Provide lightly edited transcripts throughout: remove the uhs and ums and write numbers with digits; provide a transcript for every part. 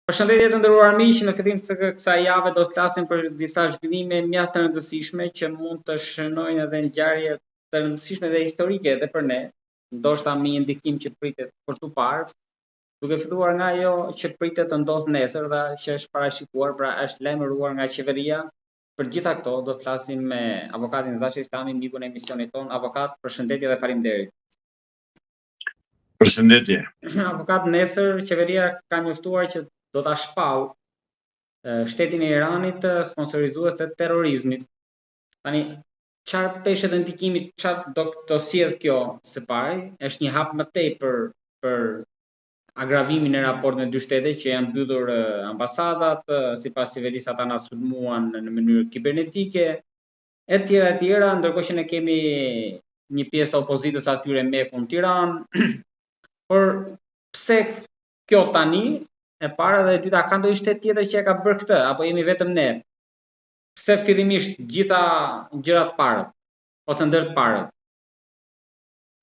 Përshëndetje të nderuar miq, në fillim të kësaj jave do të flasim për disa zhvillime mjaft të rëndësishme që mund të shënojnë edhe ngjarje të rëndësishme dhe historike edhe për ne, ndoshta me një ndikim që pritet për tu parë, duke filluar nga ajo që pritet të ndodhë nesër dhe që është parashikuar, pra është lajmëruar nga qeveria. Për gjitha këto do të flasim me avokatin Zashi Stami, mikun e emisionit ton. Avokat, përshëndetje dhe faleminderit. Përshëndetje. Avokat, nesër qeveria ka njoftuar që do ta shpall shtetin e Iranit sponsorizues të terrorizmit. Tani, çfarë peshe të ndikimit, çfarë do sjell kjo së pari? Është një hap më tej për agravimin e raportit me dy shtete që janë mbyllur ambasadat, sipas qeverisë ata na sulmuan në mënyrë kibernetike, etj, ndërkohë që ne kemi një pjesë të opozitës atyre mekun në Tiranë. Por pse kjo tani? E para dhe e dyta, ka ndonjë shtet tjetër që e ka bërë këtë, apo jemi vetëm ne? Pse fillimisht gjitha gjërat parët, ose ndër të parët?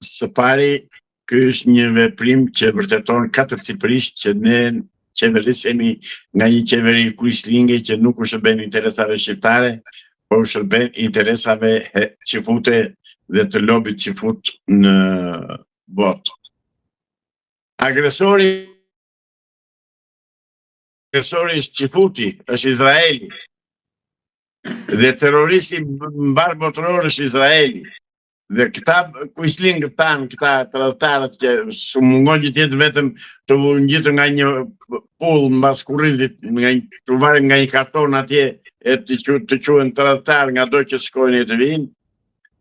Së pari, ky është një veprim që vërteton katërcipërisht që ne qeverisemi nga një qeveri kuishlinge që nuk u shërben interesave shqiptare, por u shërben interesave qifute dhe të lobit qifut në botë. Agresori është qifuti, është Izraeli. Dhe terroristi mbar botëror është Izraeli. Dhe këta kuishlingët tanë, këta tradhtarët që su mungon që tjetë vetëm të ngjitur nga një pull mbas kurrizit, të varën nga një karton atje e të quhen tradhtar nga do që shkojnë e të vinë,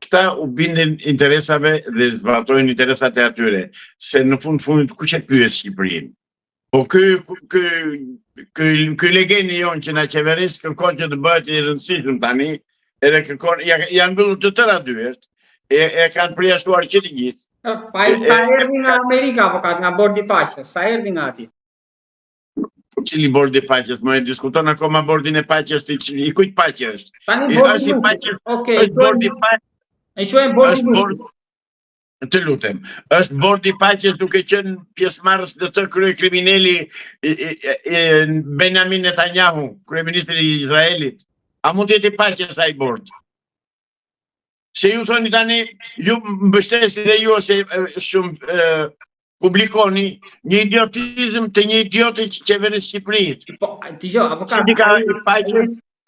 këta u bindin interesave dhe zbatojnë interesat e atyre. Se në fundit kush e pyet Shqipërinë? Po ky legendi jonë që na qeveris kërkon që të bëhet i rëndësishëm tani, edhe kërkon, janë mbyllur të tëra dyert, e kanë përjashtuar që të gjithë. Pa erdhi nga Amerika, avokat, nga bordi i paqes, sa erdhi nga ati? Cili bordi i paqes? Më e diskuton akoma bordin e paqes, i kujt paqe është? Tani bordi i paqes, është bordi i paqes. E quajmë bordi. Të lutem, është bordi i paqes duke qenë pjesëmarrës në të kryekriminali Benjamin Netanyahu, kryeministri i Izraelit. A mund të jetë i paqes ai bord? Se ju thoni tani, ju mbështesni dhe ju ose shumë publikoni një idiotizëm të një idiotë që qeveris Shqipërisë. Po, dëgjoj, avokat,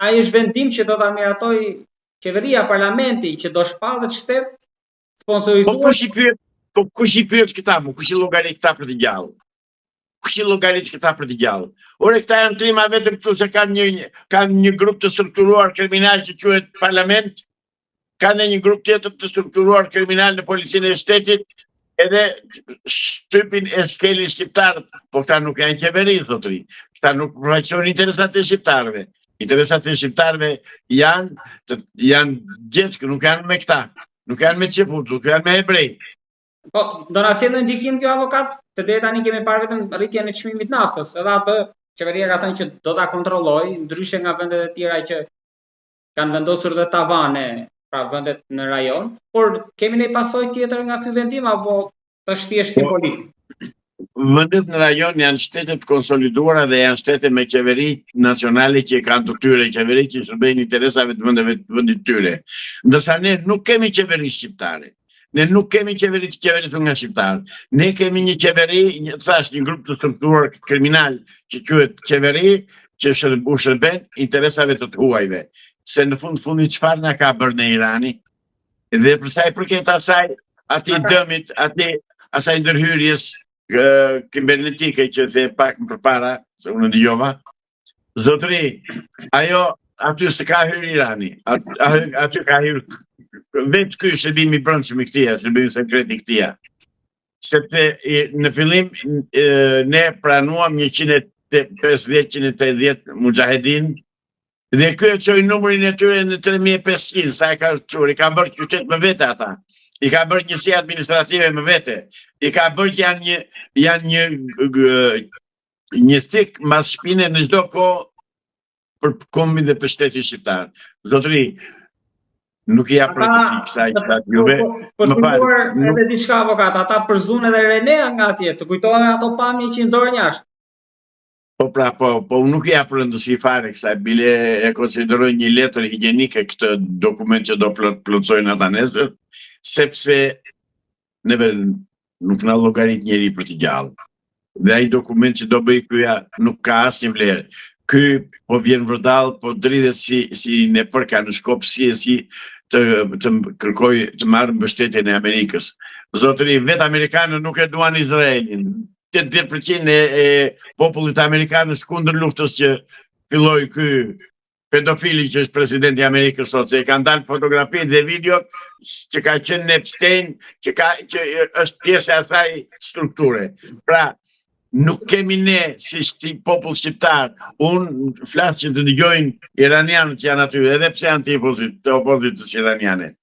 ai është vendim që do ta miratoj qeveria, parlamenti, që do shpallet shtet sponsorizuar. Po kush i pyet këta, kush i llogarit këta për të gjallë? Kush i llogarit këta për të gjallë? Ore këta janë trima vetëm këtu se kanë një grup të strukturuar kriminal që quhet parlament, kanë një grup tjetër të strukturuar kriminal në policinë e shtetit, edhe shtypin e shkelin shqiptarët, po këta nuk janë qeveri, zotëri. Këta nuk përfaqësojnë interesat e shqiptarëve. Interesat e shqiptarëve janë gjithë, nuk janë me këta. Nuk janë me qefut, nuk janë me hebrej. Po, do na sjellë ndikim kjo, avokat? Të deri tani kemi parë vetëm rritjen e çmimit naftës, edhe atë qeveria ka thënë që do ta kontrollojë, ndryshe nga vendet e tjera që kanë vendosur dhe tavane, pra vendet në rajon, por kemi ne pasojë tjetër nga ky vendim apo është thjesht simbolik? Vendet në rajon janë shtetet konsoliduara dhe janë shtete me qeveri nacionale që kanë të tyre, qeveri që shërbejnë interesave të vendit tyre. Ndërsa ne nuk kemi qeveri shqiptare. Ne nuk kemi qeveri të qeverisur nga shqiptarë. Ne kemi një qeveri, një grup të strukturuar kriminal që quhet qeveri, që shërben interesave të huajve. Se në fundit çfarë na ka bërë në Irani? Dhe për sa i përket atij dëmit, asaj ndërhyrjes kibernetike që the pak më përpara, se unë dëgjova, zotëri, ajo aty s'ka hyrë Irani, aty ka hyrë vetë ky shërbimi i brendshëm i këtij, shërbimi sekret i këtij. Sepse në fillim ne pranuam 150-180 mujahedin dhe ky e çoi numrin e tyre në 3500, sa e ka çuar, i ka bërë qytet me vete ata. I ka bërë njësi administrative me vete. I ka bërë që janë një stik mas shpine në çdo kohë për kombin dhe për shtetin shqiptar. Zotëri, nuk i jap rëndësi kësaj që ka juve. Po të edhe diçka, avokat, ata përzun edhe Renea nga atje, të kujtohen ato pamje që i nxorën jashtë. Po Po unë nuk jap rëndësi fare kësaj, bile e konsideroj një letër higjienike këtë dokument që do plotësojnë ata nesër, sepse neve nuk na llogarit njeri për të gjallë. Dhe ai dokument që do bëj ky nuk ka asnjë vlerë. Ky po vjen vërdall, po dridhet si në përka në shkop si të kërkoj të marrë mbështetjen e Amerikës. Zotëri, vetë amerikanët nuk e duan Izraelin. 80% e popullit amerikan është kundër luftës që filloi ky pedofili që është presidenti i Amerikës sot, se kanë dalë fotografitë dhe videot që ka qenë në Epstein, që është pjesë e asaj strukture. Pra, nuk kemi ne si popull shqiptar, unë flas që të dëgjojnë iranianët që janë aty, edhe pse janë të opozitës iraniane.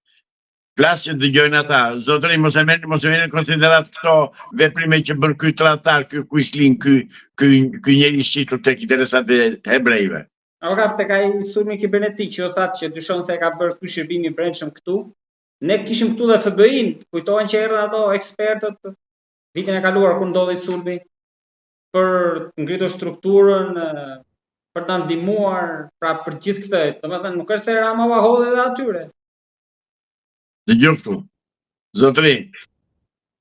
Flas që dëgjojnë ata, zotëri mos e merrni në konsiderat këto veprime që bën ky tradhtar, ky Quisling, ky njeri shqitur tek interesat e hebrejve. Avokat, tek ai sulmi kibernetik që u thatë që dyshon se ka bërë ky shërbim i brendshëm këtu, ne kishim këtu dhe FBI-n, kujtohen që erdhën ato ekspertët vitin e kaluar kur ndodhi sulmi për të ngritur strukturën, për ta ndihmuar, pra për gjithë këtë. Domethënë nuk është se Rama u hodhi edhe atyre. Dëgjoj këtu. Zotëri,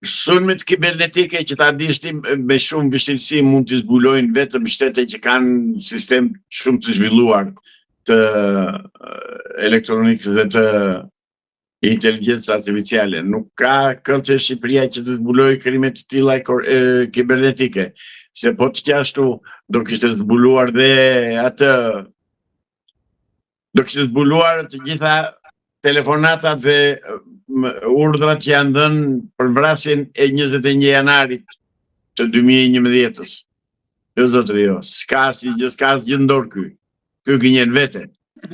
sulmet kibernetike që ta dishti me shumë vështirësi mund të zbulojnë vetëm shtete që kanë sistem shumë të zhvilluar të elektronikës dhe të inteligjencës artificiale. Nuk ka këllë që Shqipëria që të zbulojë krime të tilla kibernetike. Se po të qashtu do kishte zbuluar dhe atë, do kishte zbuluar të gjitha telefonatat dhe urdhrat që janë dhënë për vrasjen e 21 janarit të 2011-s. Jo zotëri jo, s'ka asgjë ndor ky. Ky gënjen vete.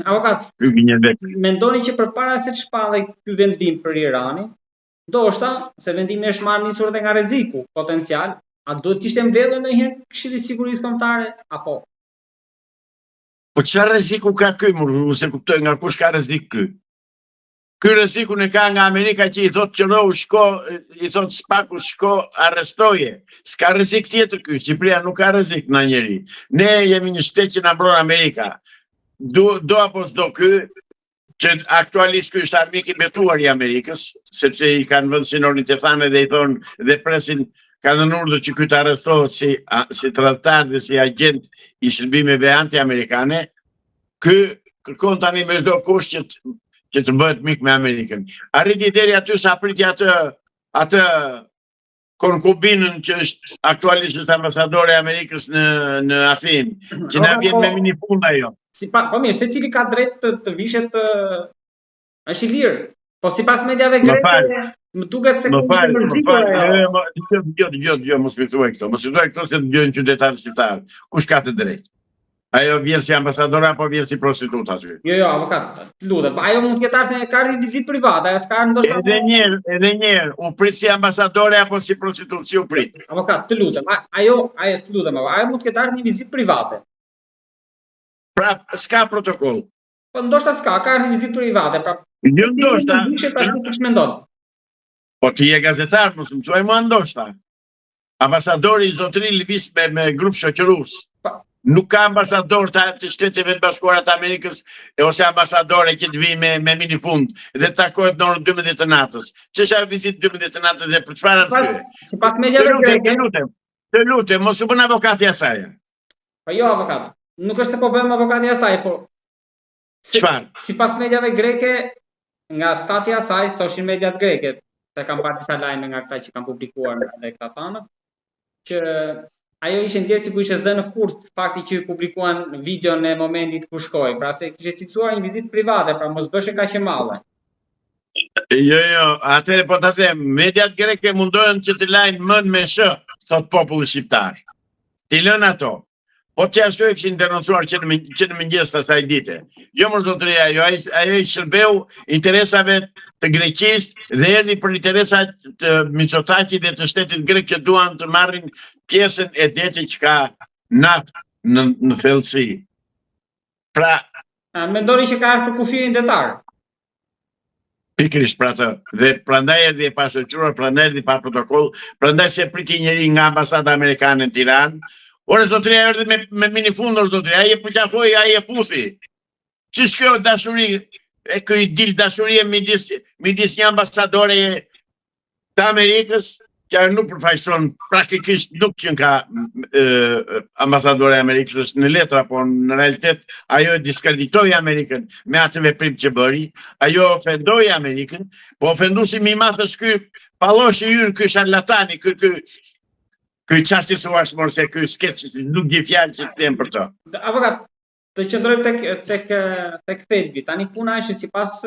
Avokat, ky gënjen vete. Mendoni që përpara se të shpallej ky vendim për Iranin, ndoshta se vendimi është marrë nisur edhe nga rreziku potencial, a duhet të ishte mbledhur ndonjëherë Këshilli i Sigurisë Kombëtare apo? Po çfarë rreziku ka ky, se kuptoj nga kush ka rrezik ky? Ky rrezikun e ka nga Amerika që i thot qërohu shko, i thot spaku shko, arrestoje. S'ka rrezik tjetër ky, Shqipëria nuk ka rrezik në njeri. Ne jemi një shtet që na mbron Amerika. Do apo s'do ky, që aktualisht ky është armik i betuar i Amerikës, sepse i kanë vënë sinorin të thanë dhe i thonë dhe presin, kanë dhënë urdhër që ky të arrestohet si tradhtar dhe si agent i shërbimeve anti-amerikane. Ky kërkon tani me çdo kusht që të bëhet mik me Amerikën. Arriti deri aty sa priti atë konkubinën që është aktualisht është ambasadore e Amerikës në Athinë, që na vjen me minifund ajo. Po mirë, secili ka drejt të vishet është i lirë. Po sipas mediave greke, më duket se ka mërzitur ajo. Jo, mos më thuaj këto. Mos më thuaj këto se dëgjojnë qytetarë shqiptarë. Kush ka të drejtë? Ajo vjen si ambasadore apo vjen si prostitut aty? Jo, avokat, lutem. Ajo mund të ketë ardhur në kartë vizitë private, ajo s'ka ndoshta. Edhe një herë, u prit si ambasadore apo si prostitut, si u prit? Avokat, të lutem. Ajo mund të ketë ardhur në vizitë private. Pra, s'ka protokoll. Po ndoshta s'ka, ka ardhur në vizitë private, pra. Jo ndoshta. Kush mendon? Po ti je gazetar, mos më thuaj mua ndoshta. Ambasadori i zotëri lëviz me grup shoqërues. Nuk ka ambasador të Shteteve të Bashkuara të Amerikës ose ambasadore që të vijë me minifund dhe të takohet në orën 12 të natës. Ç'është ajo vizitë 12 të natës dhe për çfarë arsye? Sipas mediave greke. Të lutem, mos u bën avokati i asaj. Po jo avokat. Nuk është se po bëhem avokati i asaj, po çfarë? Sipas mediave greke, nga stafi i asaj, thoshin mediat greke, se kam parë disa lajme nga ata që kanë publikuar edhe këta tanë, që ajo ishte ndjerë si ku ishte zënë në kurth, fakti që publikuan video në momentit ku shkoi, pra se kishte cilësuar një vizitë private, pra mos bëshe kaq e madhe. Jo, atëre po ta them, mediat greke mundohen që të lajnë mend me sh, thot populli shqiptar. Ti lën ato. Po që ashtu e këshin denoncuar që në mëngjes të asaj dite. Jo më zotëria, ajo i shërbeu interesave të Greqisë dhe erdhi për interesat të Mitsotakit dhe të shtetit grek që duan të marrin pjesën e detit që ka naftë në thellësi. Pra, mendoni që ka ardhur për kufirin detar. Pikërisht për atë. Dhe prandaj erdhi e pashoqëruar, prandaj erdhi pa protokoll, prandaj se priti njëri nga ambasada amerikane në Tiranë. Ore, zotria erdhi me minifundor, zotria, ai e përqafoi, ai e puthi. Ç'është kjo dashuri, e ky dil dashurie midis një ambasadore të Amerikës, që nuk përfaqëson, praktikisht nuk që ka ambasadore e Amerikës është në letra, po në realitet ajo e diskreditoi Amerikën me atë veprim që bëri, ajo ofendoi Amerikën, po ofenduesi më i madh është ky palloshi ynë, ky sharlatani, ky çartësuar se ky sketch nuk di fjalë që të them për to. Avokat, të qëndrojmë tek thelbi. Tani puna është sipas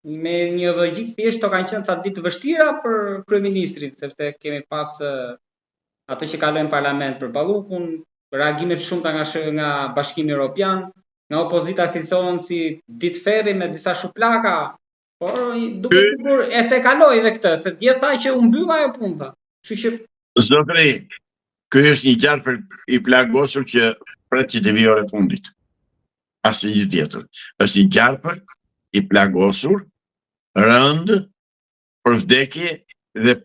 me një logjik thjesht to kanë qenë ca ditë vështira për kryeministrin, sepse kemi pas ato që kalojnë në parlament për Ballukun, reagime të shumta nga Bashkimi Evropian, nga opozita cilësohen si ditë ferri me disa shuplaka, por duke sigur e tekaloi edhe këtë, se dje tha që u mbyll ajo punë. Kështu që zotëri, ky është një gjarpër i plagosur që pret që të vijë ore fundit. Asnjë tjetër. Është një gjarpër i plagosur, rënd, për vdekje dhe